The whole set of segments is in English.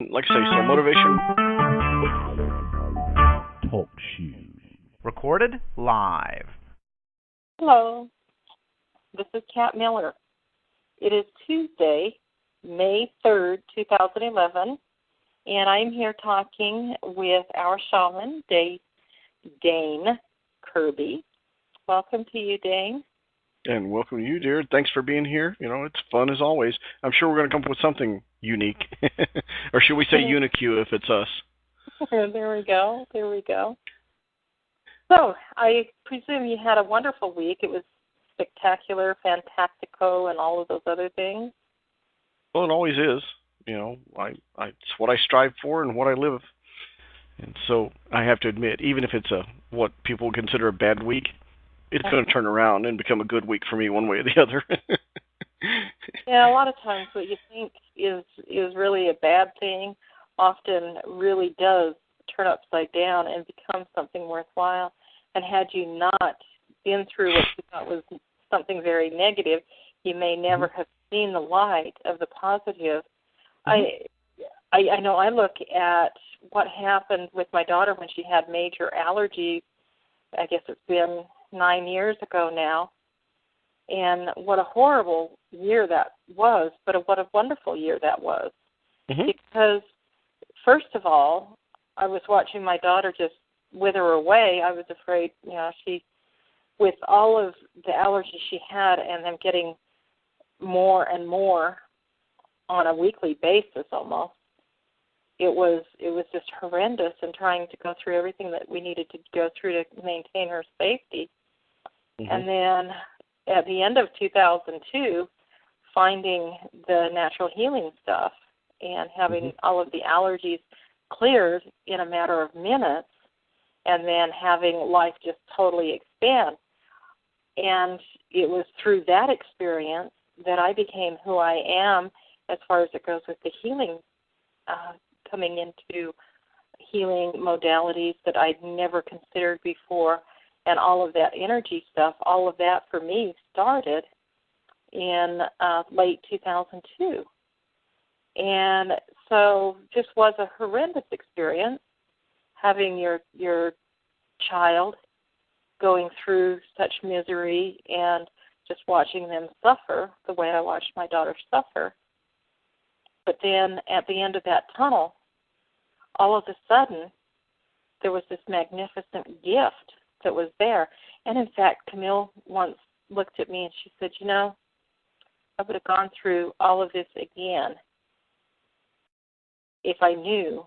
Like I say, so motivation Talk shoes. Recorded live. Hello, this is Kat Miller. It is Tuesday, May 3rd, 2011, and I'm here talking with our shaman, Dane Kirby. Welcome to you, Dane. and welcome to you, dear. Thanks for being here. You know, it's fun as always. I'm sure we're going to come up with something unique. Or should we say unique if it's us? There we go. So, I presume you had a wonderful week. It was spectacular, fantastico, and all of those other things. Well, it always is. You know, it's what I strive for and what I live. And so I have to admit, even if it's what people consider a bad week, it's going to turn around and become a good week for me one way or the other. Yeah, a lot of times what you think is really a bad thing often really does turn upside down and become something worthwhile. And had you not been through what you thought was something very negative, you may never have seen the light of the positive. I know I look at what happened with my daughter when she had major allergies. I guess it's been 9 years ago now. And what a horrible year that was, but what a wonderful year that was. Because, first of all, I was watching my daughter just wither away. I was afraid, with all of the allergies she had and them getting more and more on a weekly basis almost, it was just horrendous, and trying to go through everything that we needed to go through to maintain her safety. And then at the end of 2002, finding the natural healing stuff and having all of the allergies cleared in a matter of minutes, and then having life just totally expand. And it was through that experience that I became who I am as far as it goes with the healing, coming into healing modalities that I'd never considered before, and all of that energy stuff, all of that for me started in late 2002. And so this was a horrendous experience, having your child going through such misery and just watching them suffer the way I watched my daughter suffer. But then at the end of that tunnel, all of a sudden, there was this magnificent gift that was there. And in fact, Camille once looked at me and she said, I would have gone through all of this again if I knew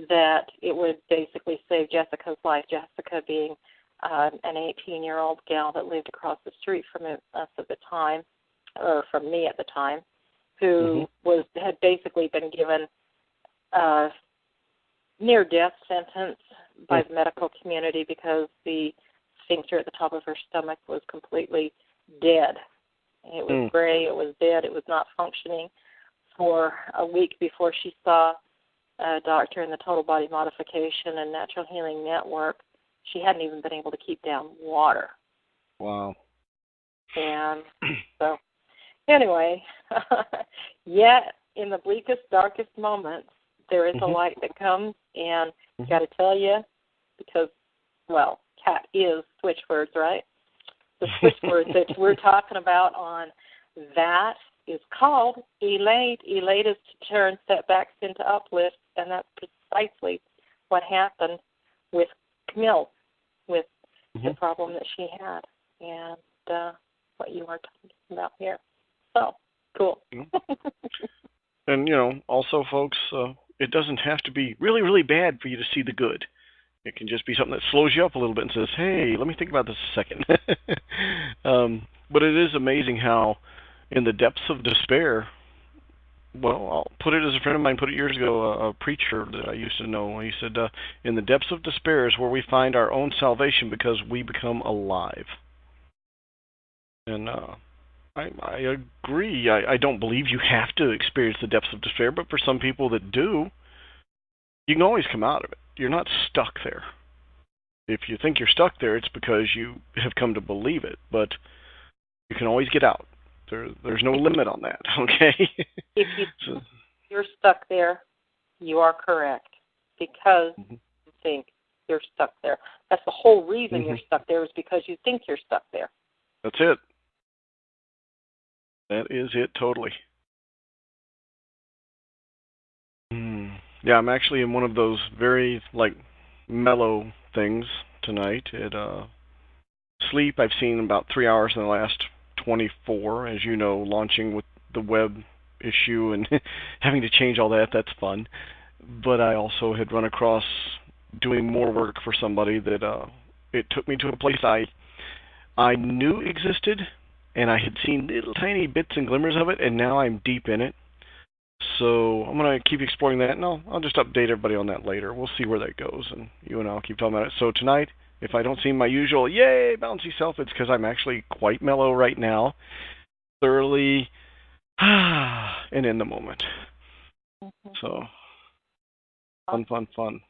that it would basically save Jessica's life, Jessica being an 18-year-old gal that lived across the street from us at the time, or from me at the time, who had basically been given a near-death sentence by the medical community because the sphincter at the top of her stomach was completely dead. It was gray, it was dead, it was not functioning. For a week before she saw a doctor in the Total Body Modification and Natural Healing Network, she hadn't even been able to keep down water. Wow. And so, anyway, yet in the bleakest, darkest moments, there is a light that comes, and I got to tell you, because, cat is switch words, right? The switch words that we're talking about on that is called ELATE. ELATE is to turn setbacks into uplift, and that's precisely what happened with Camille, with the problem that she had, and what you are talking about here. So, cool. And, also, folks, it doesn't have to be really, really bad for you to see the good. It can just be something that slows you up a little bit and says, hey, let me think about this a second. But it is amazing how in the depths of despair, I'll put it as a friend of mine put it years ago, a preacher that I used to know. He said, in the depths of despair is where we find our own salvation because we become alive. And I agree. I don't believe you have to experience the depths of despair, but for some people that do, you can always come out of it. You're not stuck there. If you think you're stuck there, it's because you have come to believe it, but you can always get out. There's no limit on that, okay? If you're stuck there, you are correct, because you think you're stuck there. That's the whole reason you're stuck there, is because you think you're stuck there. That's it. That is it, totally. Yeah, I'm actually in one of those very, mellow things tonight. Sleep, I've seen about 3 hours in the last 24, as you know, launching with the web issue and having to change all that. That's fun. But I also had run across doing more work for somebody that it took me to a place I knew existed, and I had seen little tiny bits and glimmers of it, and now I'm deep in it. So I'm going to keep exploring that, and I'll just update everybody on that later. We'll see where that goes, and you and I'll keep talking about it. So tonight, if I don't see my usual, yay, bouncy self, it's because I'm actually quite mellow right now, thoroughly and in the moment. So, fun.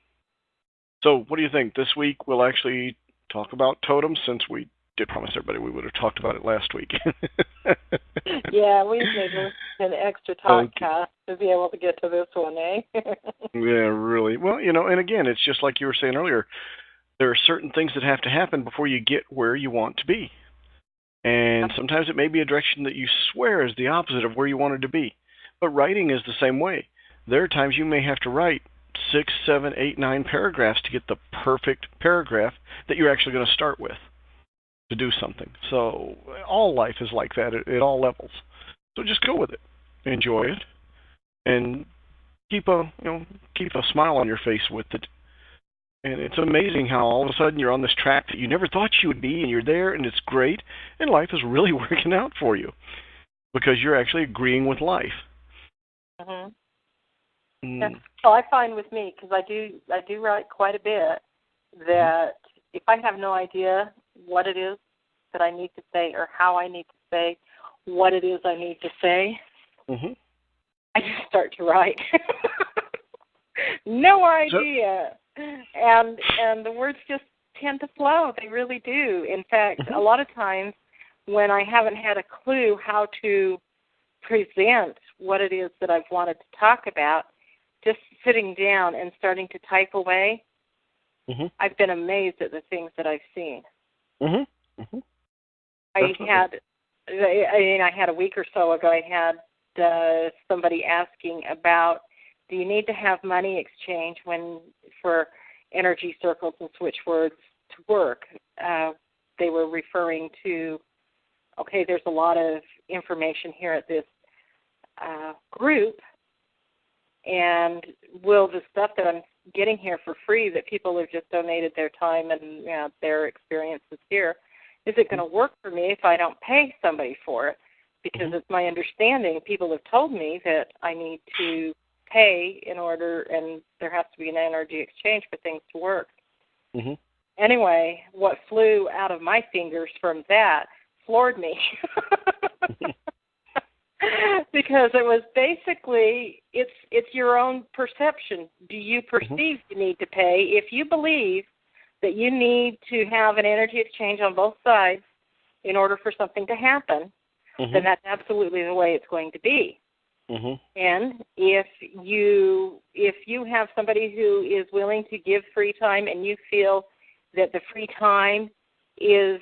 So what do you think? This week we'll actually talk about Totems, since we did promise everybody we would have talked about it last week. Yeah, we've made an extra podcast to be able to get to this one, eh? Yeah, really. Well, and again, it's just like you were saying earlier. There are certain things that have to happen before you get where you want to be. And sometimes it may be a direction that you swear is the opposite of where you wanted to be. But writing is the same way. There are times you may have to write 6, 7, 8, 9 paragraphs to get the perfect paragraph that you're actually going to start with to do something. So all life is like that at all levels. So just go with it, enjoy it, and keep a smile on your face with it. And it's amazing how all of a sudden you're on this track that you never thought you would be, and you're there, and it's great, and life is really working out for you because you're actually agreeing with life. Yeah. Well, I find with me, because I do write quite a bit, that if I have no idea what it is that I need to say or how I need to say what it is I need to say, I just start to write. No idea. And the words just tend to flow. They really do. In fact, a lot of times when I haven't had a clue how to present what it is that I've wanted to talk about, just sitting down and starting to type away, I've been amazed at the things that I've seen. I had a week or so ago, I had somebody asking about, do you need to have money exchange for energy circles and switch words to work? They were referring to, okay, there's a lot of information here at this group, and will the stuff that I'm getting here for free, that people have just donated their time and their experiences here, is it going to work for me if I don't pay somebody for it? Because it's my understanding, people have told me that I need to pay in order, and there has to be an energy exchange for things to work. Anyway, what flew out of my fingers from that floored me. Because it was basically, it's your own perception. Do you perceive you need to pay? If you believe that you need to have an energy exchange on both sides in order for something to happen, then that's absolutely the way it's going to be. And if you have somebody who is willing to give free time, and you feel that the free time is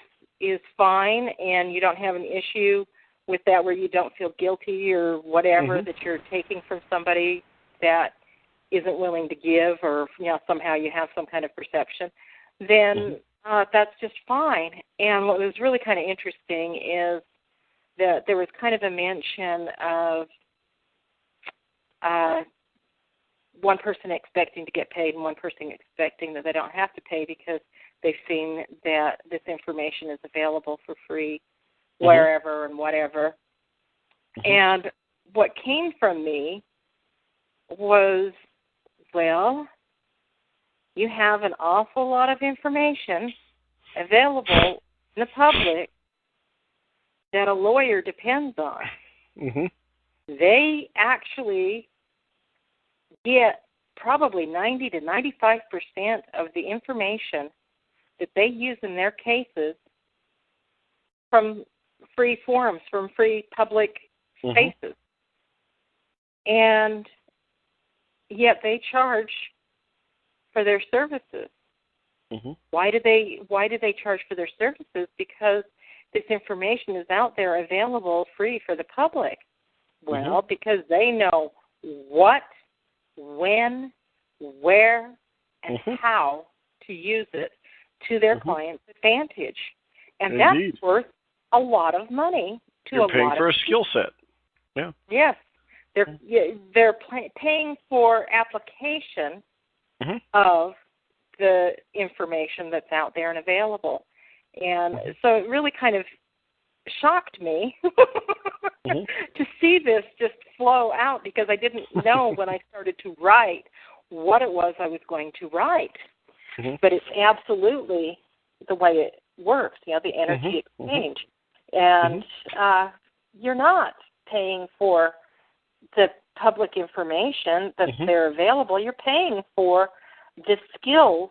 fine, and you don't have an issue with that where you don't feel guilty or whatever that you're taking from somebody that isn't willing to give, or somehow you have some kind of perception, then that's just fine. And what was really kind of interesting is that there was kind of a mention of one person expecting to get paid and one person expecting that they don't have to pay because they've seen that this information is available for free wherever and whatever. And what came from me was, well, you have an awful lot of information available in the public that a lawyer depends on. They actually get probably 90 to 95% of the information that they use in their cases from free forums, from free public spaces. And yet they charge for their services. Mm-hmm. Why do they charge for their services? Because this information is out there available free for the public. Well, because they know what, when, where, and how to use it to their client's advantage. And that's worth a lot of money to You're a lot of people. paying for a skill set. Yeah. Yes. They're paying for application of the information that's out there and available. And so it really kind of shocked me to see this just flow out, because I didn't know when I started to write what it was I was going to write. But it's absolutely the way it works, the energy exchange. And you're not paying for the public information that's there available. You're paying for the skills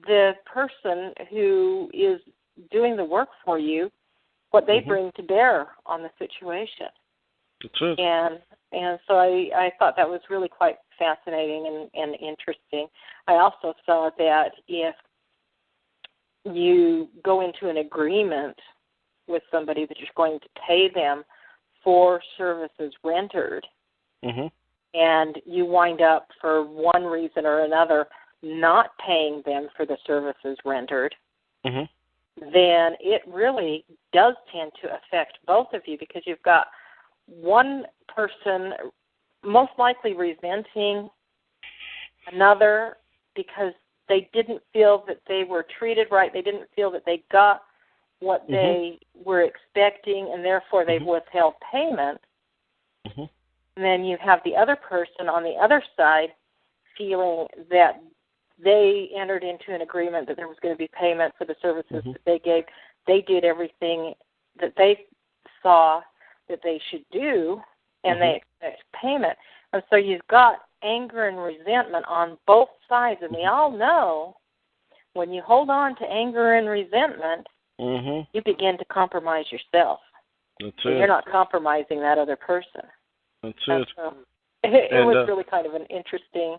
the person who is doing the work for you, what they bring to bear on the situation. That's it. And so I thought that was really quite fascinating and interesting. I also saw that if you go into an agreement with somebody that you're going to pay them for services rendered, and you wind up for one reason or another not paying them for the services rendered, then it really does tend to affect both of you, because you've got one person most likely resenting another because they didn't feel that they were treated right, they didn't feel that they got what they were expecting, and therefore they've withheld payment. And then you have the other person on the other side feeling that they entered into an agreement that there was going to be payment for the services that they gave. They did everything that they saw that they should do, and they expect payment. And so you've got anger and resentment on both sides. And we all know when you hold on to anger and resentment, you begin to compromise yourself. That's so it. You're not compromising that other person. That's it. So it was really kind of an interesting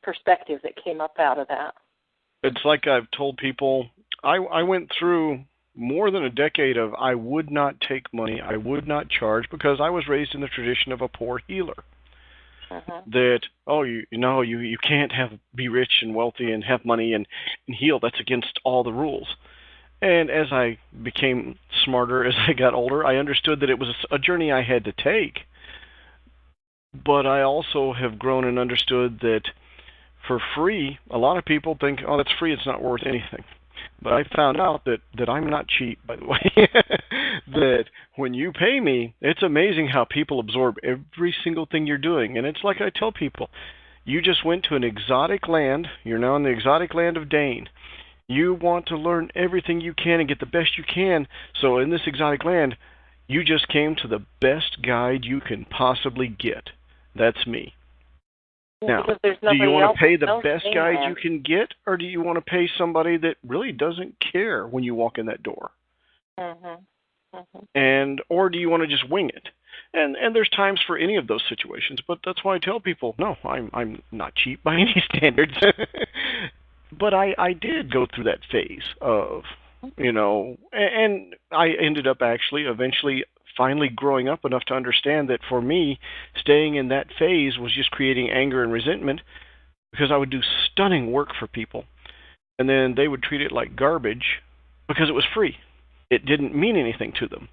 perspective that came up out of that. It's like I've told people, I went through more than a decade of I would not take money, I would not charge, because I was raised in the tradition of a poor healer. That, you can't be rich and wealthy and have money and heal. That's against all the rules. And as I became smarter, as I got older, I understood that it was a journey I had to take. But I also have grown and understood that for free, a lot of people think, oh, that's free, it's not worth anything. But I found out that I'm not cheap, by the way. That when you pay me, it's amazing how people absorb every single thing you're doing. And it's like I tell people, you just went to an exotic land. You're now in the exotic land of Dane. You want to learn everything you can and get the best you can. So in this exotic land, you just came to the best guide you can possibly get. That's me. Now, do you want to pay the best guide you can get, or do you want to pay somebody that really doesn't care when you walk in that door? Or do you want to just wing it? And there's times for any of those situations, but that's why I tell people, no, I'm not cheap by any standards. But I did go through that phase of, and I ended up actually eventually finally growing up enough to understand that for me, staying in that phase was just creating anger and resentment, because I would do stunning work for people, and then they would treat it like garbage because it was free. It didn't mean anything to them.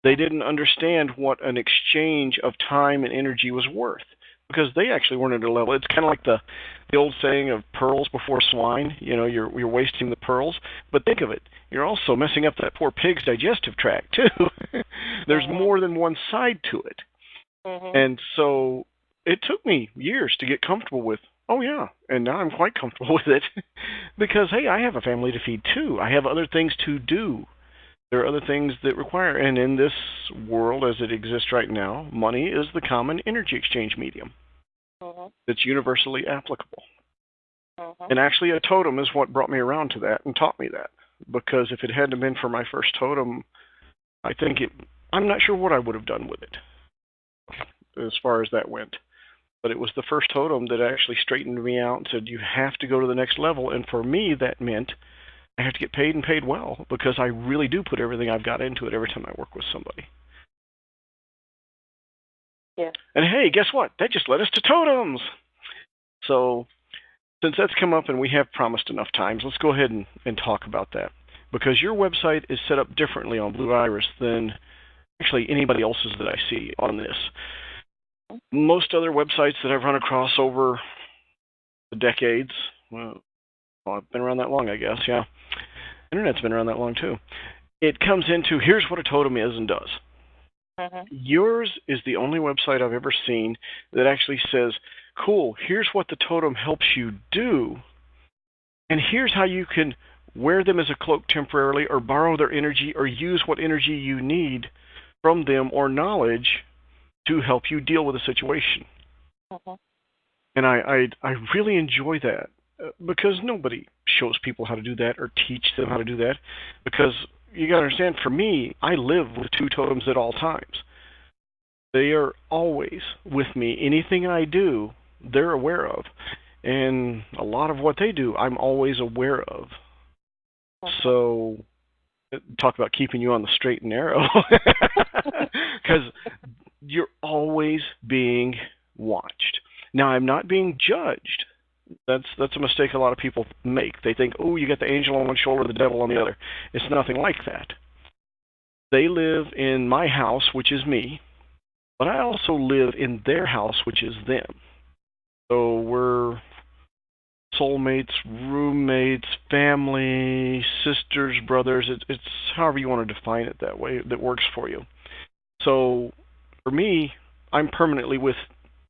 They didn't understand what an exchange of time and energy was worth, because they actually weren't at a level. It's kind of like the old saying of pearls before swine. You're wasting the pearls. But think of it. You're also messing up that poor pig's digestive tract, too. There's more than one side to it. And so it took me years to get comfortable with, oh, yeah, and now I'm quite comfortable with it. Because, hey, I have a family to feed, too. I have other things to do. There are other things that require, and in this world as it exists right now, money is the common energy exchange medium that's universally applicable. And actually a totem is what brought me around to that and taught me that, because if it hadn't been for my first totem, I'm not sure what I would have done with it as far as that went. but it was the first totem that actually straightened me out and said, you have to go to the next level. And for me, that meant I have to get paid and paid well, because I really do put everything I've got into it every time I work with somebody. Yeah. And hey, guess what? That just led us to totems. So since that's come up and we have promised enough times, let's go ahead and talk about that. Because your website is set up differently on Blue Iris than actually anybody else's that I see on this. Most other websites that I've run across over the decades, well, I've been around that long, I guess, yeah. Internet's been around that long, too. It comes into, here's what a totem is and does. Yours is the only website I've ever seen that actually says, cool, here's what the totem helps you do, and here's how you can wear them as a cloak temporarily, or borrow their energy, or use what energy you need from them or knowledge to help you deal with a situation. And I really enjoy that, because nobody shows people how to do that or teach them how to do that. Because you got to understand, for me, I live with two totems at all times. They are always with me. Anything I do, they're aware of. And a lot of what they do, I'm always aware of. So, talk about keeping you on the straight and narrow. Because you're always being watched. Now, I'm not being judged. That's a mistake a lot of people make. They think, oh, you got the angel on one shoulder, the devil on the other. It's nothing like that. They live in my house, which is me, but I also live in their house, which is them. So we're soulmates, roommates, family, sisters, brothers. It's however you want to define it that way, that works for you. So for me, I'm permanently with,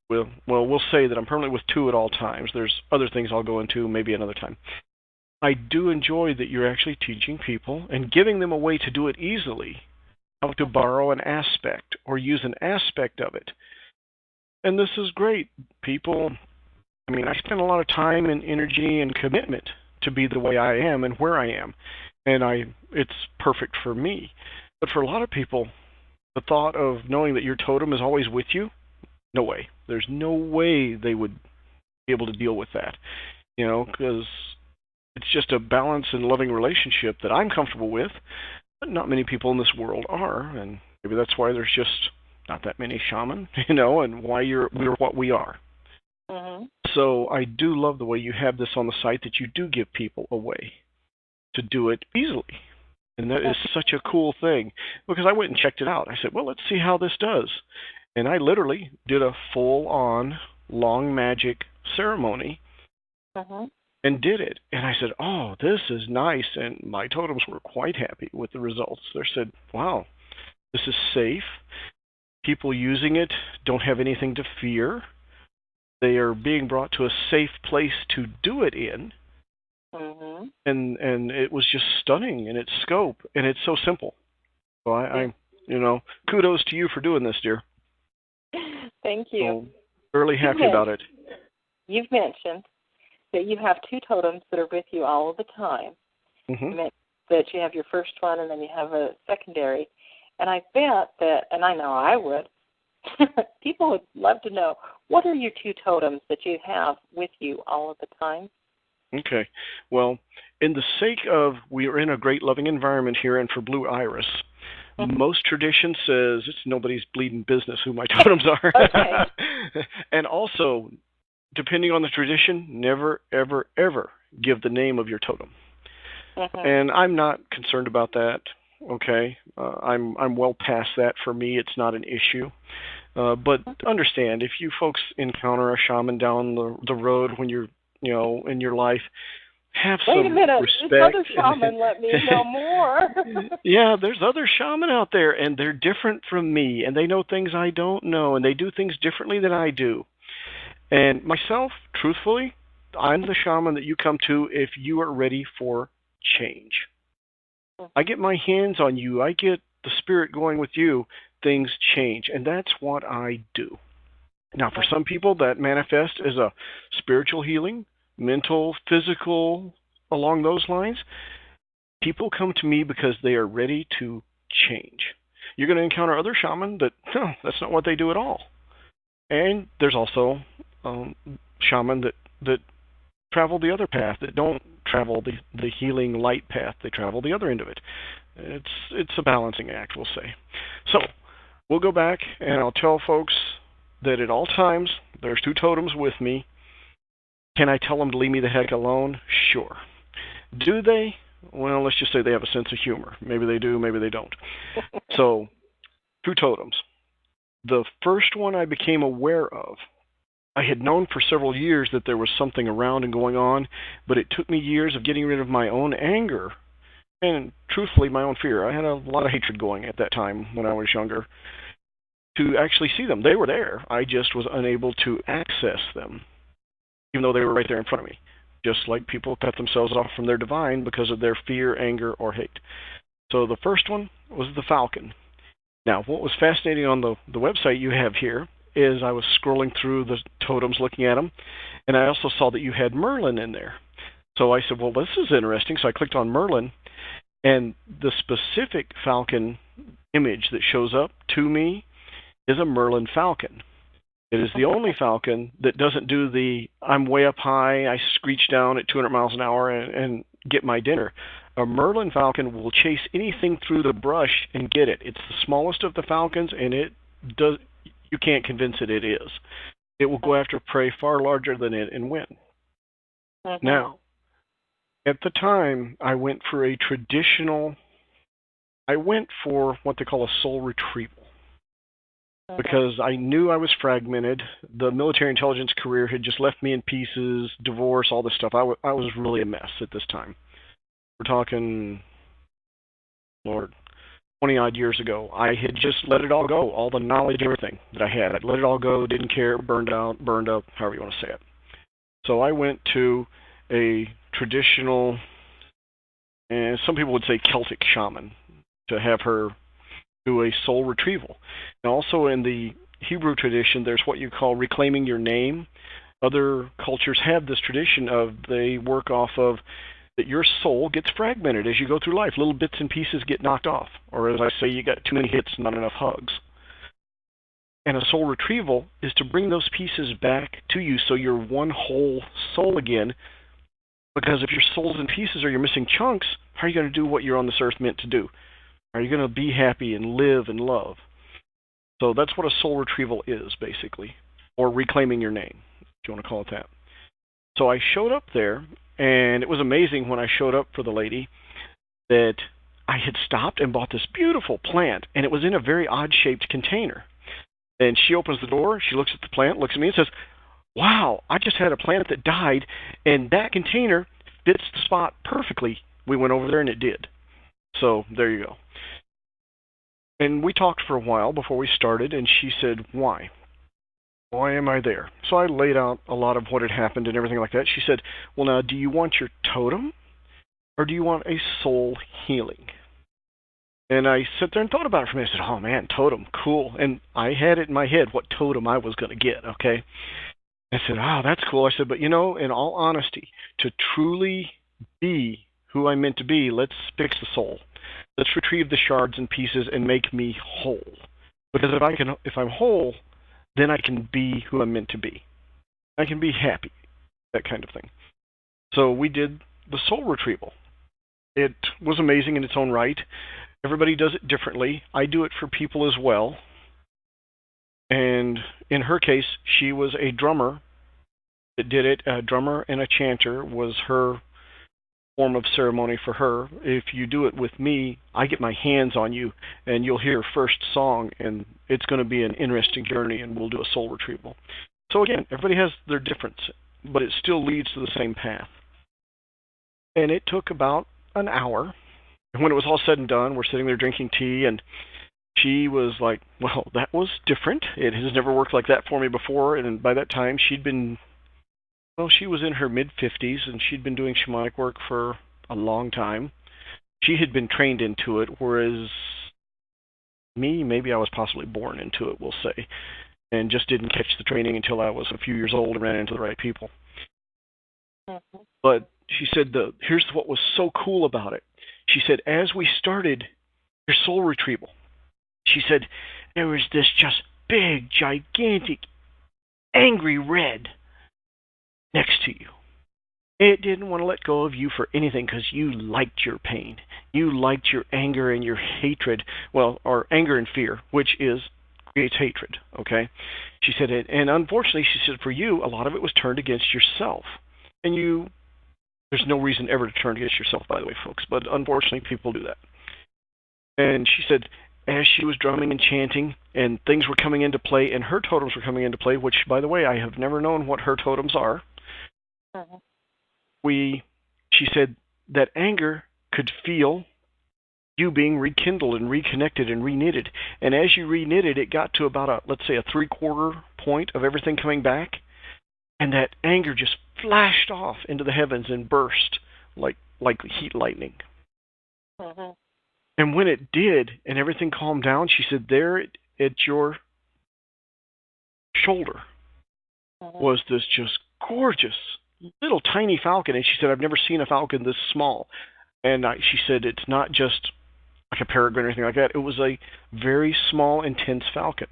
well, we'll say that I'm permanently with two at all times. There's other things I'll go into maybe another time. I do enjoy that you're actually teaching people and giving them a way to do it easily, how to borrow an aspect or use an aspect of it. And this is great. People, I mean, I spend a lot of time and energy and commitment to be the way I am and where I am. And it's perfect for me. But for a lot of people, the thought of knowing that your totem is always with you, no way. There's no way they would be able to deal with that. You know, because it's just a balanced and loving relationship that I'm comfortable with, but not many people in this world are. And maybe that's why there's just not that many shaman, you know, and why we're what we are. So I do love the way you have this on the site, that you do give people a way to do it easily. And that is such a cool thing, because I went and checked it out. I said, well, let's see how this does. And I literally did a full-on long magic ceremony and did it. And I said, oh, this is nice. And my totems were quite happy with the results. They said, wow, this is safe. People using it don't have anything to fear. They are being brought to a safe place to do it in. And it was just stunning in its scope, and it's so simple. So I you know, kudos to you for doing this, dear. Thank you. So, really happy about it. You've mentioned that you have two totems that are with you all of the time. You mentioned that you have your first one and then you have a secondary. And I bet that, and I know I would, people would love to know, what are your two totems that you have with you all of the time? Okay. Well, in the sake of we are in a great loving environment here, and for Blue Iris, most tradition says it's nobody's bleeding business who my totems are. And also, depending on the tradition, never, ever, ever give the name of your totem. And I'm not concerned about that. Okay, I'm well past that. For me, it's not an issue. But understand, if you folks encounter a shaman down the road when you're, you know, in your life, have some respect. Wait a minute, this other shaman let me know more. Yeah, there's other shaman out there, and they're different from me, and they know things I don't know, and they do things differently than I do. And myself, truthfully, I'm the shaman that you come to if you are ready for change. I get my hands on you, I get the spirit going with you, things change, and that's what I do. Now, for some people, that manifests as a spiritual healing, mental, physical, along those lines. People come to me because they are ready to change. You're going to encounter other shaman that, that's not what they do at all. And there's also shaman that travel the other path, that don't travel the healing light path. They travel the other end of it. It's a balancing act, we'll say. So we'll go back, and I'll tell folks that at all times there's 2 totems with me. Can I tell them to leave me the heck alone? Sure. Do they? Well, let's just say they have a sense of humor. Maybe they do, maybe they don't. So, 2 totems. The first one I became aware of, I had known for several years that there was something around and going on, but it took me years of getting rid of my own anger and, truthfully, my own fear. I had a lot of hatred going at that time when I was younger to actually see them. They were there. I just was unable to access them, even though they were right there in front of me. Just like people cut themselves off from their divine because of their fear, anger, or hate. So the first one was the Falcon. Now, what was fascinating on the website you have here is I was scrolling through the totems looking at them, and I also saw that you had Merlin in there. So I said, well, this is interesting. So I clicked on Merlin, and the specific Falcon image that shows up to me is a Merlin Falcon. It is the only Falcon that doesn't do the I'm way up high, I screech down at 200 miles an hour and get my dinner. A Merlin Falcon will chase anything through the brush and get it. It's the smallest of the Falcons, and you can't convince it is. It will go after prey far larger than it and win. Mm-hmm. Now, at the time, I went for what they call a soul retrieval. Because I knew I was fragmented. The military intelligence career had just left me in pieces, divorce, all this stuff. I was really a mess at this time. We're talking, Lord, 20-odd years ago. I had just let it all go, all the knowledge, everything that I had. I'd let it all go, didn't care, burned up, however you want to say it. So I went to a traditional, and some people would say Celtic shaman, to have her do a soul retrieval. And also in the Hebrew tradition, there's what you call reclaiming your name. Other cultures have this tradition of they work off of that your soul gets fragmented as you go through life. Little bits and pieces get knocked off. Or as I say, you got too many hits, not enough hugs. And a soul retrieval is to bring those pieces back to you so you're one whole soul again. Because if your soul's in pieces or you're missing chunks, how are you going to do what you're on this earth meant to do? Are you going to be happy and live and love? So that's what a soul retrieval is, basically, or reclaiming your name, if you want to call it that. So I showed up there, and it was amazing when I showed up for the lady that I had stopped and bought this beautiful plant, and it was in a very odd-shaped container. And she opens the door, she looks at the plant, looks at me, and says, wow, I just had a plant that died, and that container fits the spot perfectly. We went over there, and it did. So there you go. And we talked for a while before we started, and she said, why? Why am I there? So I laid out a lot of what had happened and everything like that. She said, well, now, do you want your totem, or do you want a soul healing? And I sat there and thought about it for a minute. I said, oh, man, totem, cool. And I had it in my head what totem I was going to get, okay? I said, oh, that's cool. I said, but, in all honesty, to truly be who I'm meant to be, let's fix the soul. Let's retrieve the shards and pieces and make me whole. Because if I'm whole, then I can be who I'm meant to be. I can be happy, that kind of thing. So we did the soul retrieval. It was amazing in its own right. Everybody does it differently. I do it for people as well. And in her case, she was a drummer that did it. A drummer and a chanter was her form of ceremony for her. If you do it with me, I get my hands on you, and you'll hear first song, and it's going to be an interesting journey, and we'll do a soul retrieval. So again, everybody has their difference, but it still leads to the same path. And it took about an hour. And when it was all said and done, we're sitting there drinking tea, and she was like, well, that was different. It has never worked like that for me before. And by that time, she was in her mid-50s, and she'd been doing shamanic work for a long time. She had been trained into it, whereas me, maybe I was possibly born into it, we'll say, and just didn't catch the training until I was a few years old and ran into the right people. Mm-hmm. But she said, here's what was so cool about it. She said, as we started your soul retrieval, she said, there was this just big, gigantic angry red next to you. It didn't want to let go of you for anything because you liked your pain. You liked your anger and your hatred. Well, or anger and fear, which creates hatred, okay? She said, and unfortunately, she said, for you, a lot of it was turned against yourself. And there's no reason ever to turn against yourself, by the way, folks, but unfortunately, people do that. And she said, as she was drumming and chanting, and things were coming into play, and her totems were coming into play, which, by the way, I have never known what her totems are. Uh-huh. She said that anger could feel you being rekindled and reconnected and reknitted. And as you reknitted, it got to about let's say a 3/4 point of everything coming back. And that anger just flashed off into the heavens and burst like heat lightning. Uh-huh. And when it did and everything calmed down, she said there at your shoulder was this just gorgeous little tiny falcon. And she said, I've never seen a falcon this small. And she said it's not just like a peregrine or anything like that. It was a very small, intense falcon.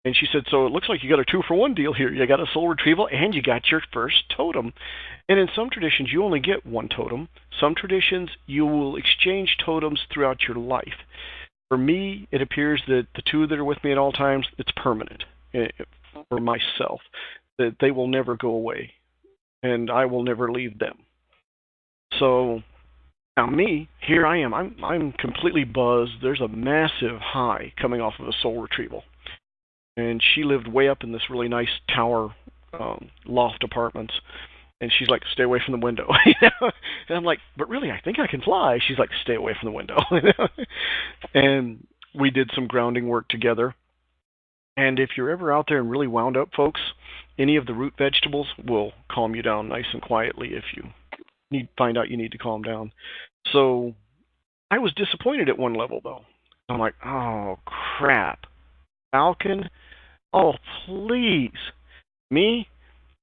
And she said, so it looks like you got a 2-for-1 deal here. You got a soul retrieval and you got your first totem. And in some traditions, you only get one totem. Some traditions, you will exchange totems throughout your life. For me, it appears that the two that are with me at all times, it's permanent for myself, that they will never go away. And I will never leave them. So now me, here I am. I'm completely buzzed. There's a massive high coming off of a soul retrieval. And she lived way up in this really nice tower loft apartments. And she's like, stay away from the window. And I'm like, but really, I think I can fly. She's like, stay away from the window. And we did some grounding work together. And if you're ever out there and really wound up, folks, any of the root vegetables will calm you down nice and quietly if you find out you need to calm down. So I was disappointed at one level, though. I'm like, oh, crap. Falcon? Oh, please. Me?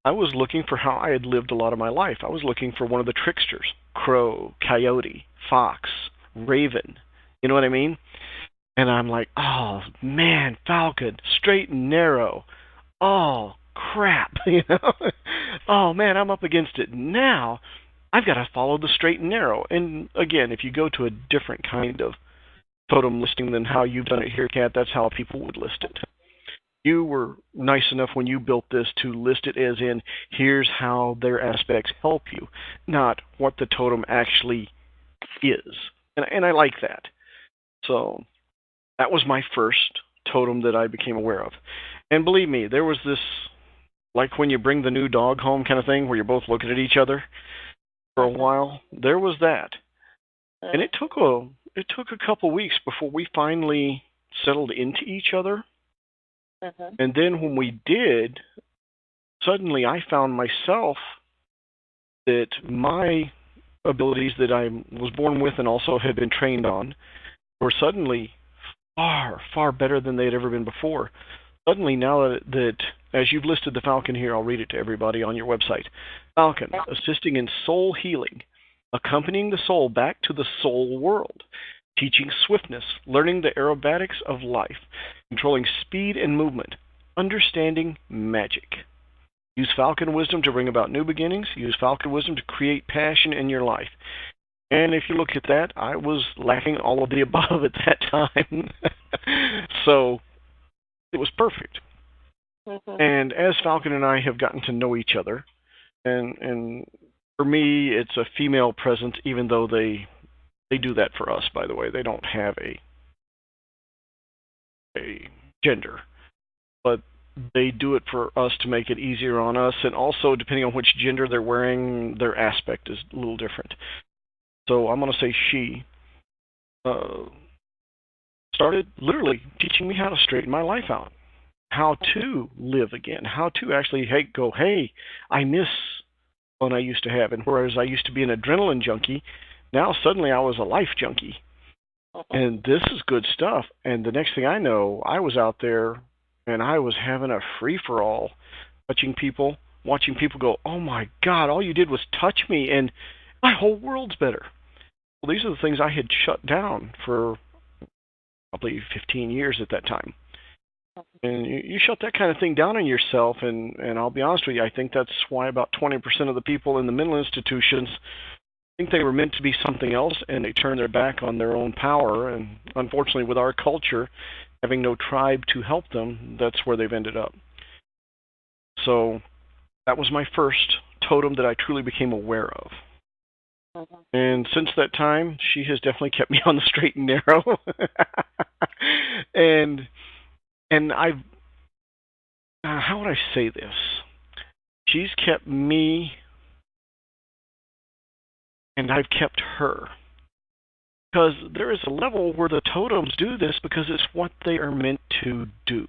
I was looking for how I had lived a lot of my life. I was looking for one of the tricksters. Crow, coyote, fox, raven. You know what I mean? And I'm like, oh, man, falcon, straight and narrow. Oh, crap. Oh, man, I'm up against it. Now, I've got to follow the straight and narrow. And, again, if you go to a different kind of totem listing than how you've done it here, Kat, that's how people would list it. You were nice enough when you built this to list it as in, here's how their aspects help you, not what the totem actually is. And I like that. So that was my first totem that I became aware of. And believe me, there was this, like when you bring the new dog home kind of thing, where you're both looking at each other for a while. There was that. And it took a couple weeks before we finally settled into each other. And then when we did, suddenly I found myself that my abilities that I was born with and also had been trained on were suddenly far, far better than they had ever been before. Suddenly, now that as you've listed the Falcon here, I'll read it to everybody on your website. Falcon, assisting in soul healing, accompanying the soul back to the soul world, teaching swiftness, learning the aerobatics of life, controlling speed and movement, understanding magic. Use Falcon wisdom to bring about new beginnings. Use Falcon wisdom to create passion in your life. And if you look at that, I was lacking all of the above at that time. So it was perfect. And as Falcon and I have gotten to know each other, and for me, it's a female presence, even though they do that for us, by the way. They don't have a gender, but they do it for us to make it easier on us, and also depending on which gender they're wearing, their aspect is a little different. So I'm going to say she started literally teaching me how to straighten my life out, how to live again, how to actually hey, I miss what I used to have. And whereas I used to be an adrenaline junkie, now suddenly I was a life junkie. And this is good stuff. And the next thing I know, I was out there and I was having a free-for-all, touching people, watching people go, oh my God, all you did was touch me and my whole world's better. Well, these are the things I had shut down for probably 15 years at that time. And you shut that kind of thing down on yourself, and I'll be honest with you, I think that's why about 20% of the people in the mental institutions think they were meant to be something else, and they turn their back on their own power. And unfortunately, with our culture, having no tribe to help them, that's where they've ended up. So that was my first totem that I truly became aware of. And since that time, she has definitely kept me on the straight and narrow. and I've how would I say this? She's kept me, and I've kept her. Because there is a level where the totems do this because it's what they are meant to do.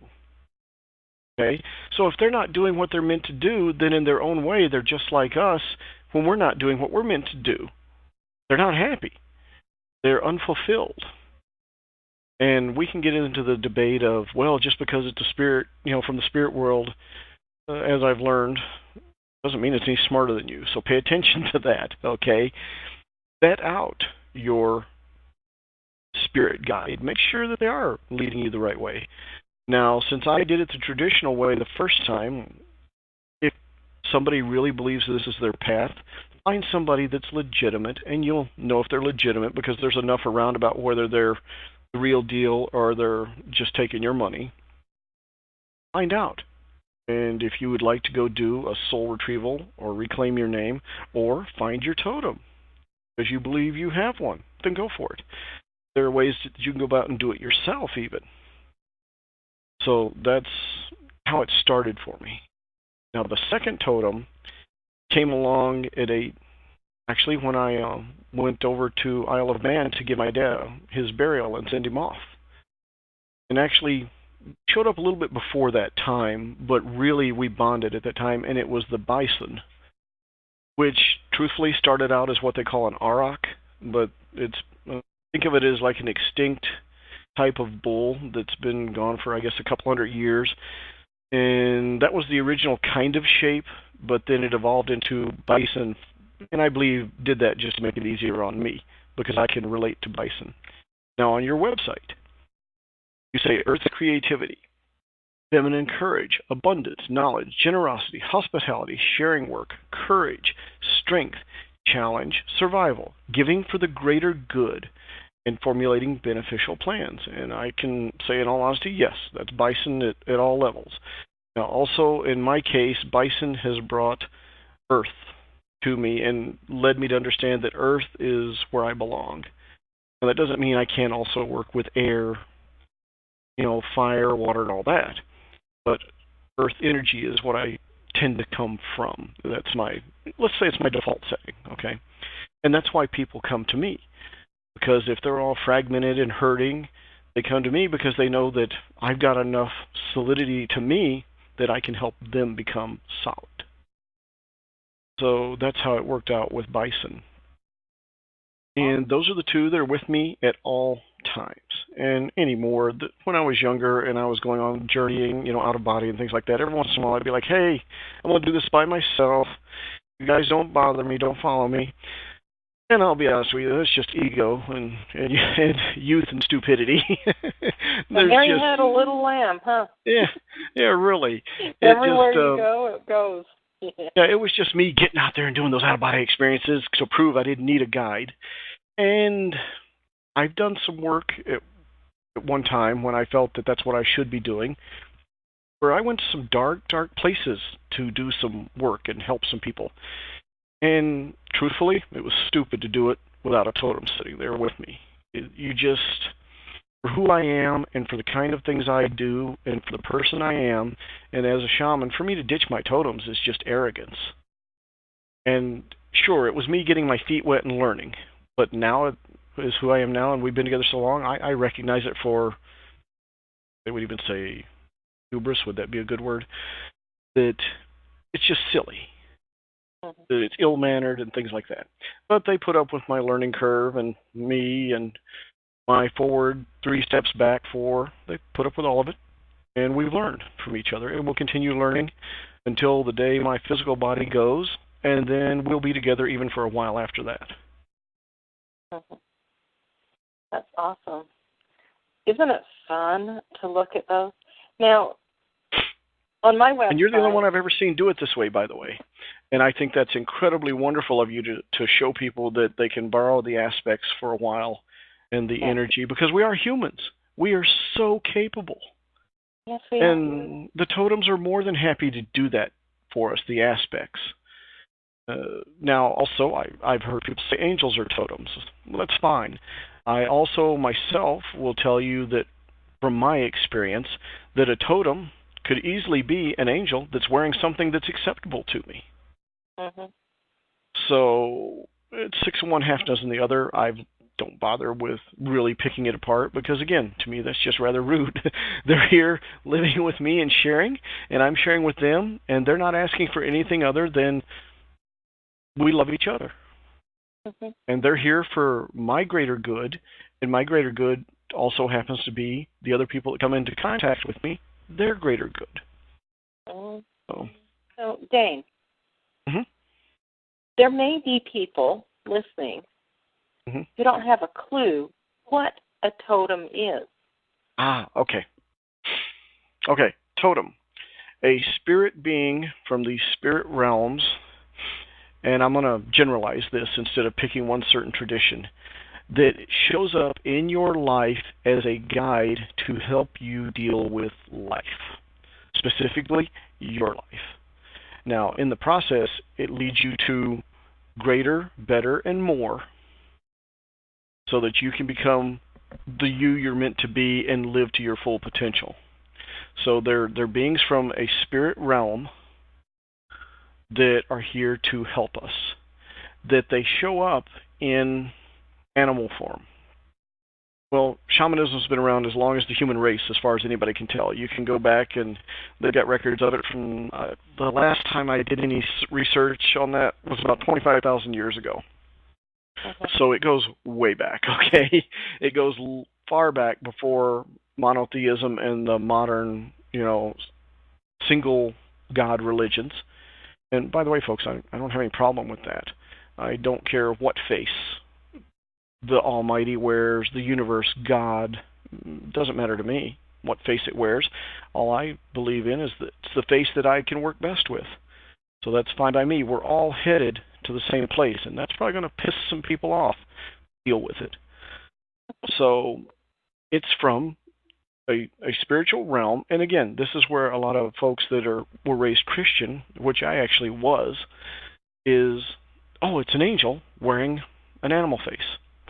Okay? So if they're not doing what they're meant to do, then in their own way, they're just like us when we're not doing what we're meant to do. They're not happy. They're unfulfilled. And we can get into the debate of, well, just because it's a spirit, from the spirit world, as I've learned, doesn't mean it's any smarter than you. So pay attention to that, okay? Vet out your spirit guide. Make sure that they are leading you the right way. Now, since I did it the traditional way the first time, if somebody really believes this is their path, find somebody that's legitimate, and you'll know if they're legitimate because there's enough around about whether they're the real deal or they're just taking your money. Find out. And if you would like to go do a soul retrieval or reclaim your name or find your totem because you believe you have one, then go for it. There are ways that you can go about and do it yourself even. So that's how it started for me. Now the second totem came along at actually when I went over to Isle of Man to give my dad his burial and send him off. And actually showed up a little bit before that time, but really we bonded at that time, and it was the Bison, which truthfully started out as what they call an auroch, but it's think of it as like an extinct type of bull that's been gone for, I guess, a couple hundred years. And that was the original kind of shape, but then it evolved into Bison, and I believe did that just to make it easier on me, because I can relate to Bison. Now on your website, you say Earth creativity, feminine courage, abundance, knowledge, generosity, hospitality, sharing work, courage, strength, challenge, survival, giving for the greater good, and formulating beneficial plans. And I can say in all honesty, yes, that's Bison at all levels. Now also in my case, Bison has brought Earth to me and led me to understand that Earth is where I belong. Now that doesn't mean I can't also work with air, fire, water, and all that. But Earth energy is what I tend to come from. Let's say it's my default setting, okay? And that's why people come to me. Because if they're all fragmented and hurting, they come to me because they know that I've got enough solidity to me that I can help them become solid. So that's how it worked out with Bison. And those are the two that are with me at all times. And anymore, when I was younger and I was going on journeying, out of body and things like that, every once in a while I'd be like, hey, I'm going to do this by myself. You guys don't bother me, don't follow me. And I'll be honest with you, it's just ego and youth and stupidity. And there you had a little lamb, huh? Yeah, really. Everywhere you go, it goes. Yeah, it was just me getting out there and doing those out-of-body experiences to prove I didn't need a guide. And I've done some work at one time when I felt that that's what I should be doing, where I went to some dark, dark places to do some work and help some people. And truthfully, it was stupid to do it without a totem sitting there with me. For who I am and for the kind of things I do and for the person I am, and as a shaman, for me to ditch my totems is just arrogance. And sure, it was me getting my feet wet and learning, but now it is who I am now, and we've been together so long, I recognize it for, they would even say hubris, would that be a good word? That it's just silly. That it's ill-mannered and things like that. But they put up with my learning curve and me and my forward 3 steps back 4. They put up with all of it, and we've learned from each other, and we'll continue learning until the day my physical body goes, and then we'll be together even for a while after that. That's awesome. Isn't it fun to look at those? Now, on my website... And you're the only one I've ever seen do it this way, by the way. And I think that's incredibly wonderful of you to show people that they can borrow the aspects for a while and the energy, because we are humans. We are so capable. Yes, we and the totems are more than happy to do that for us, the aspects. Now, also, I've heard people say angels are totems. Well, that's fine. I also, myself, will tell you that from my experience, that a totem could easily be an angel that's wearing something that's acceptable to me. Mm-hmm. So it's 6 of one, half dozen the other. I don't bother with really picking it apart because, again, to me, that's just rather rude. They're here living with me and sharing, and I'm sharing with them, and they're not asking for anything other than we love each other. Mm-hmm. And they're here for my greater good, and my greater good also happens to be the other people that come into contact with me, their greater good. Mm-hmm. So, Dane, mm-hmm. there may be people listening mm-hmm. who don't have a clue what a totem is. Okay. Okay, totem. A spirit being from the spirit realms, and I'm going to generalize this instead of picking one certain tradition, that shows up in your life as a guide to help you deal with life, specifically your life. Now, in the process, it leads you to greater, better, and more, so that you can become the you're meant to be and live to your full potential. So they're beings from a spirit realm that are here to help us, that they show up in animal form. Well, shamanism's been around as long as the human race, as far as anybody can tell. You can go back, and they've got records of it from the last time I did any research on that was about 25,000 years ago. Okay. So it goes way back, okay? It goes far back before monotheism and the modern, single God religions. And by the way, folks, I don't have any problem with that. I don't care what face the Almighty wears, the universe, God. It doesn't matter to me what face it wears. All I believe in is that it's the face that I can work best with. So that's fine by me. We're all headed to the same place, and that's probably going to piss some people off. Deal with it. So it's from a spiritual realm, and again, this is where a lot of folks that were raised Christian, which I actually was, is, it's an angel wearing an animal face.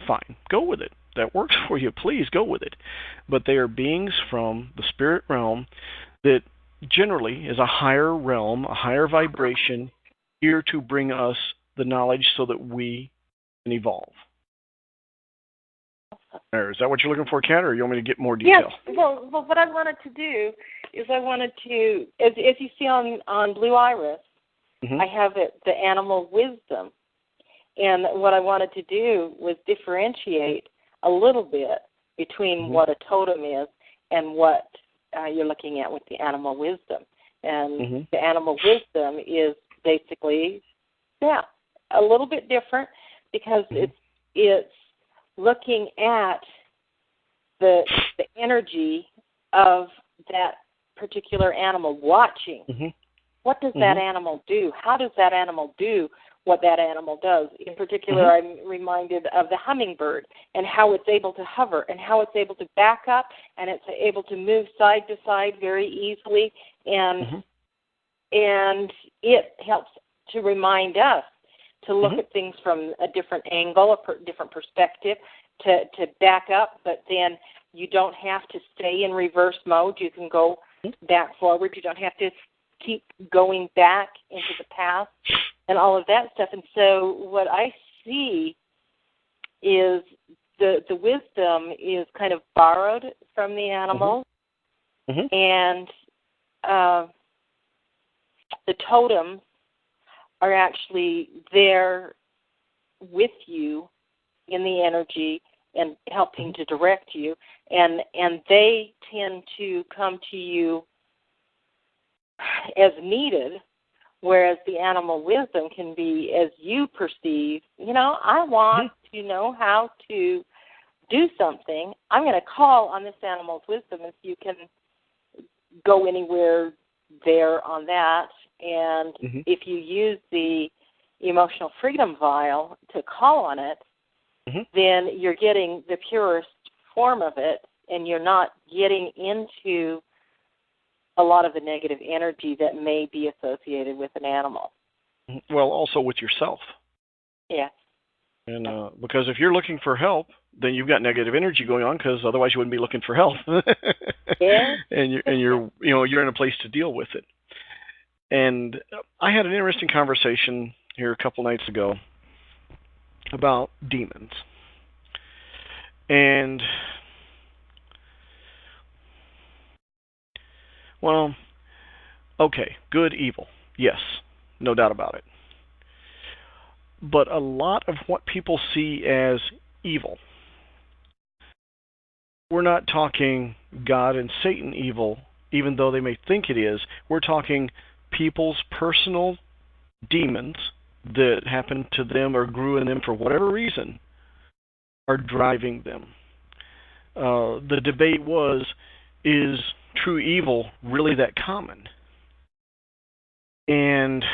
Fine, go with it. That works for you. Please go with it. But they are beings from the spirit realm that generally is a higher realm, a higher vibration, here to bring us the knowledge so that we can evolve. Is that what you're looking for, Kat, or you want me to get more detail? Yes. Well, what I wanted to do is as you see on Blue Iris, mm-hmm. I have the animal wisdom. And what I wanted to do was differentiate a little bit between mm-hmm. what a totem is and what you're looking at with the animal wisdom. And mm-hmm. the animal wisdom is basically, a little bit different because mm-hmm. it's looking at the energy of that particular animal, watching. Mm-hmm. What does that animal do? How does that animal do what that animal does? In particular, mm-hmm. I'm reminded of the hummingbird and how it's able to hover and how it's able to back up and it's able to move side to side very easily. And mm-hmm. and it helps to remind us to look mm-hmm. at things from a different angle, a different perspective, to back up, but then you don't have to stay in reverse mode. You can go back forward. You don't have to keep going back into the past and all of that stuff. And so what I see is the wisdom is kind of borrowed from the animals, mm-hmm. and the totems are actually there with you in the energy and helping to direct you, and they tend to come to you as needed, whereas the animal wisdom can be as you perceive. I want to know how to do something. I'm going to call on this animal's wisdom if you can go anywhere there on that. And Mm-hmm. if you use the emotional freedom vial to call on it, Mm-hmm. then you're getting the purest form of it, and you're not getting into a lot of the negative energy that may be associated with an animal. Well, also with yourself. Yeah. And because if you're looking for help, then you've got negative energy going on, because otherwise you wouldn't be looking for help. Yeah. And you're in a place to deal with it. And I had an interesting conversation here a couple nights ago about demons. And well, okay, good, evil. Yes, no doubt about it. But a lot of what people see as evil, we're not talking God and Satan evil, even though they may think it is. We're talking people's personal demons that happened to them or grew in them for whatever reason are driving them. The debate was, is true evil really that common? And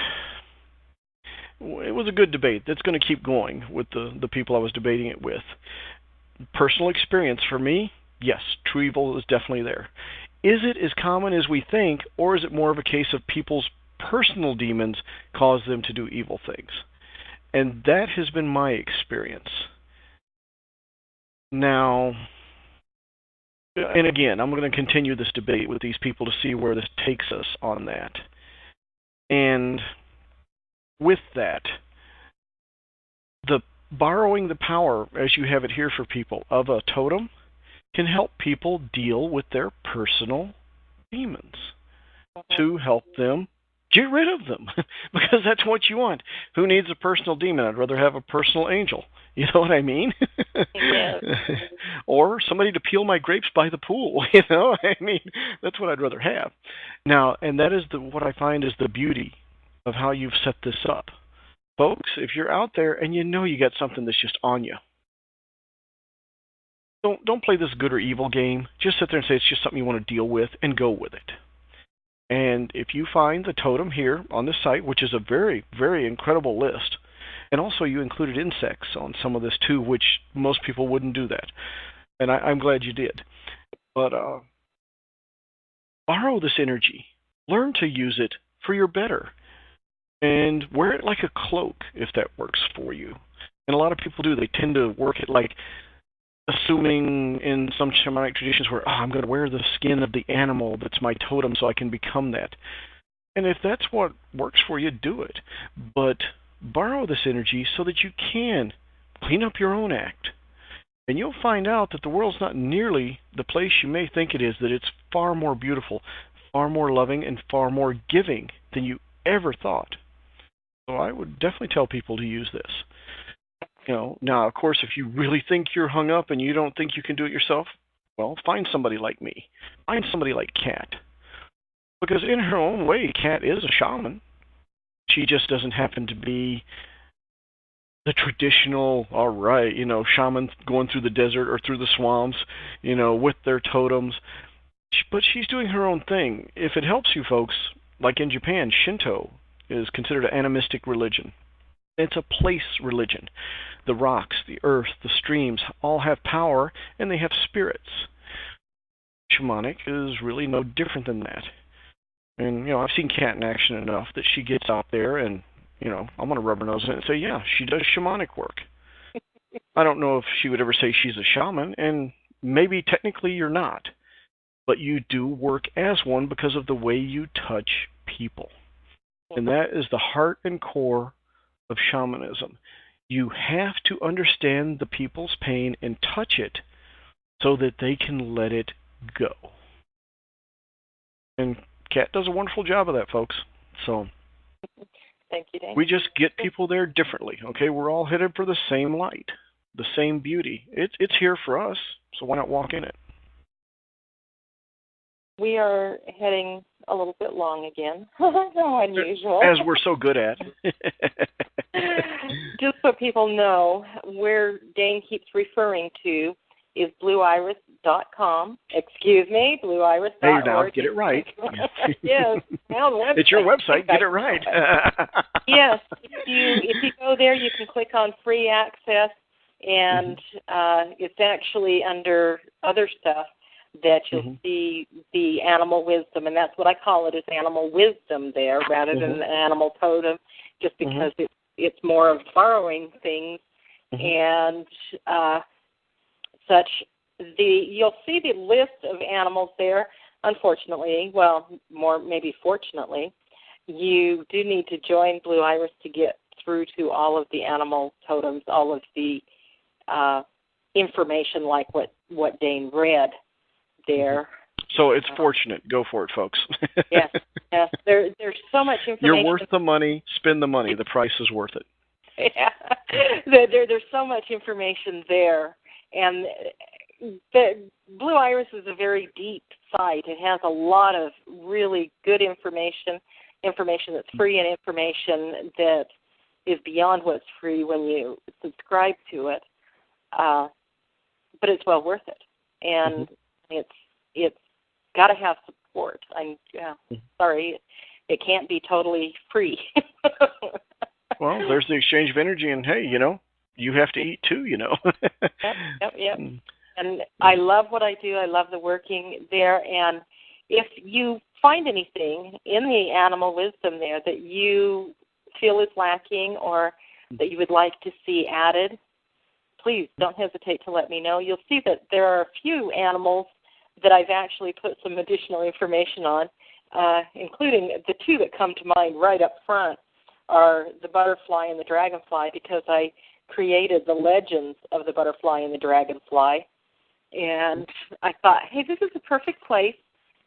it was a good debate. That's going to keep going with the people I was debating it with. Personal experience for me, yes, true evil is definitely there. Is it as common as we think, or is it more of a case of people's personal demons cause them to do evil things? And that has been my experience. Now, and again, I'm going to continue this debate with these people to see where this takes us on that. And with that, the borrowing the power, as you have it here for people, of a totem can help people deal with their personal demons to help them get rid of them, because that's what you want. Who needs a personal demon? I'd rather have a personal angel. You know what I mean? Yes. Or somebody to peel my grapes by the pool. You know, I mean, that's what I'd rather have. Now, and that is what I find is the beauty of how you've set this up. Folks, if you're out there and you know you got something that's just on you, don't play this good or evil game. Just sit there and say it's just something you want to deal with and go with it. And if you find the totem here on this site, which is a very, very incredible list, and also you included insects on some of this too, which most people wouldn't do that. And I'm glad you did. But borrow this energy. Learn to use it for your better. And wear it like a cloak if that works for you. And a lot of people do. They tend to work it like assuming in some shamanic traditions where, I'm going to wear the skin of the animal that's my totem so I can become that. And if that's what works for you, do it. But borrow this energy so that you can clean up your own act. And you'll find out that the world's not nearly the place you may think it is, that it's far more beautiful, far more loving, and far more giving than you ever thought. So I would definitely tell people to use this. You know, now, of course, if you really think you're hung up and you don't think you can do it yourself, well, find somebody like me. Find somebody like Kat. Because in her own way, Kat is a shaman. She just doesn't happen to be the traditional, all right, shaman going through the desert or through the swamps, with their totems. But she's doing her own thing. If it helps you folks, like in Japan, Shinto is considered an animistic religion. It's a place religion. The rocks, the earth, the streams all have power, and they have spirits. Shamanic is really no different than that. And, I've seen Kat in action enough that she gets out there and, I'm going to rub her nose in it and say, yeah, she does shamanic work. I don't know if she would ever say she's a shaman, and maybe technically you're not. But you do work as one because of the way you touch people. And that is the heart and core of shamanism. You have to understand the people's pain and touch it so that they can let it go. And Kat does a wonderful job of that, folks. So thank you, Dane. We just get people there differently. Okay, we're all headed for the same light, the same beauty. It's here for us, so why not walk in it? We are heading a little bit long again. How unusual. As we're so good at. Just so people know, where Dane keeps referring to is blue iris blueiris.com. Excuse me, blueiris.org. Hey, now, get it right. Yes. It's your website. Get it right. Yes. If you go there, you can click on free access, and it's actually under other stuff that you'll see the animal wisdom, and that's what I call it, is animal wisdom there rather than animal totem, just because it's more of borrowing things and such. You'll see the list of animals there. Unfortunately, well, more maybe fortunately, you do need to join Blue Iris to get through to all of the animal totems, all of the information like what Dane read there. So it's fortunate. Go for it, folks. Yes. There's so much information. You're worth the money. Spend the money. The price is worth it. Yeah. There's so much information there. And the Blue Iris is a very deep site. It has a lot of really good information that's free, and information that is beyond what's free when you subscribe to it. But it's well worth it. And it's got to have support. Sorry, it can't be totally free. Well, there's the exchange of energy, and hey, you have to eat too, Yep. And I love what I do. I love the working there. And if you find anything in the animal wisdom there that you feel is lacking or that you would like to see added, please don't hesitate to let me know. You'll see that there are a few animals that I've actually put some additional information on, including the two that come to mind right up front are the butterfly and the dragonfly, because I created the legends of the butterfly and the dragonfly. And I thought, hey, this is a perfect place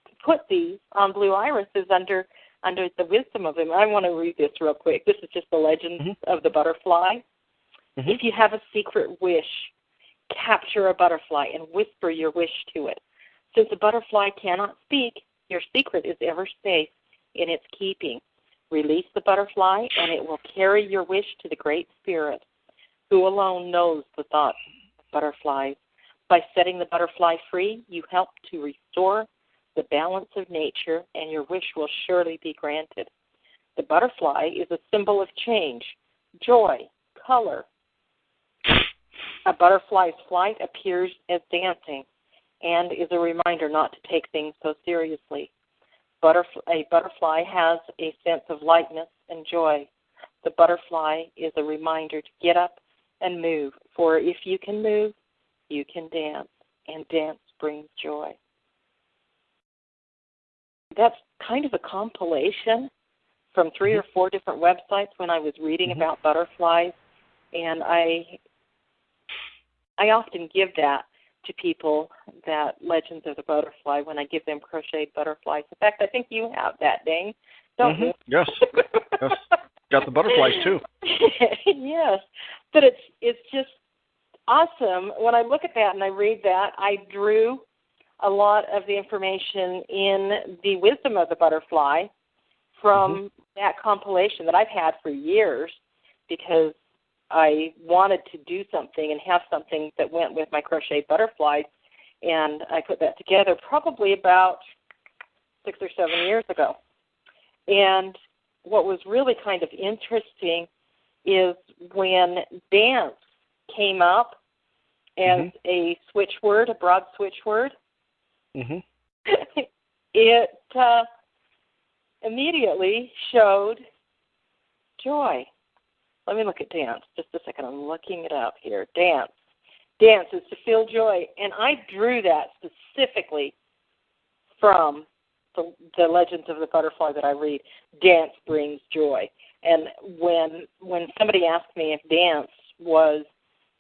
to put these on Blue Iris, is under the wisdom of them. I want to read this real quick. This is just the legends of the butterfly. If you have a secret wish, capture a butterfly and whisper your wish to it. Since a butterfly cannot speak, your secret is ever safe in its keeping. Release the butterfly, and it will carry your wish to the Great Spirit, who alone knows the thoughts of butterflies. By setting the butterfly free, you help to restore the balance of nature, and your wish will surely be granted. The butterfly is a symbol of change, joy, color. A butterfly's flight appears as dancing and is a reminder not to take things so seriously. A butterfly has a sense of lightness and joy. The butterfly is a reminder to get up and move, for if you can move, you can dance, and dance brings joy. That's kind of a compilation from 3 or 4 different websites when I was reading about butterflies, and I often give that to people, that Legends of the Butterfly, when I give them crocheted butterflies. In fact, I think you have that, Dane, don't you? Yes. Got the butterflies too. Yes, but it's just awesome. When I look at that and I read that, I drew a lot of the information in the Wisdom of the Butterfly from that compilation that I've had for years, because I wanted to do something and have something that went with my crocheted butterflies, and I put that together probably about 6 or 7 years ago. And what was really kind of interesting is when dance came up as a switch word, a broad switch word, it immediately showed joy. Let me look at dance just a second. I'm looking it up here. Dance. Dance is to feel joy. And I drew that specifically from the Legends of the Butterfly that I read. Dance brings joy. And when somebody asked me if dance was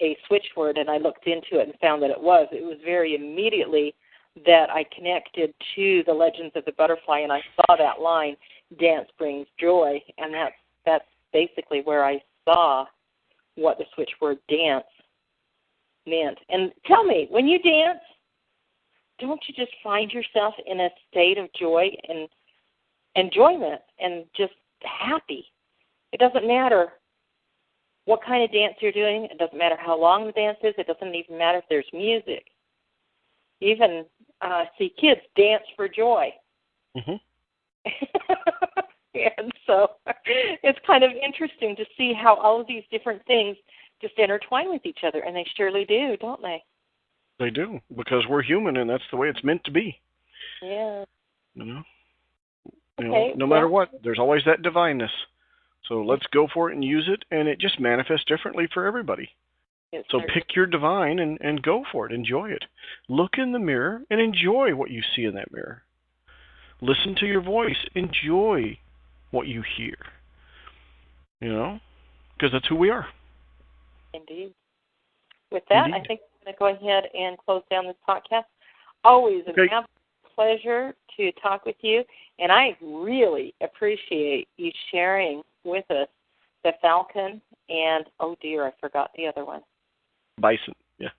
a switch word, and I looked into it and found that it was very immediately that I connected to the Legends of the Butterfly, and I saw that line, dance brings joy, and that's basically where I saw what the switch word dance meant. And tell me, when you dance, don't you just find yourself in a state of joy and enjoyment and just happy? It doesn't matter what kind of dance you're doing. It doesn't matter how long the dance is. It doesn't even matter if there's music. even see kids dance for joy. Mm-hmm. And so it's kind of interesting to see how all of these different things just intertwine with each other, and they surely do, don't they? They do, because we're human, and that's the way it's meant to be. Yeah. You know, Okay, no matter what, there's always that divineness. So let's go for it and use it, and it just manifests differently for everybody. So pick your divine and go for it. Enjoy it. Look in the mirror and enjoy what you see in that mirror. Listen to your voice. Enjoy what you hear. Because that's who we are. Indeed. With that, I think I'm going to go ahead and close down this podcast. Always an absolute pleasure to talk with you, and I really appreciate you sharing with us the Falcon and, oh dear, I forgot the other one. Bison, yeah.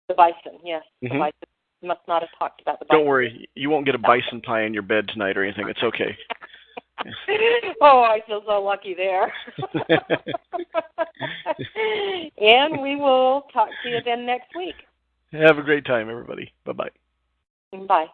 The Bison, yes. Mm-hmm. The Bison. You must not have talked about the Bison. Don't worry. You won't get a bison pie in your bed tonight or anything. It's okay. Oh, I feel so lucky there. And we will talk to you then next week. Have a great time, everybody. Bye-bye. Bye.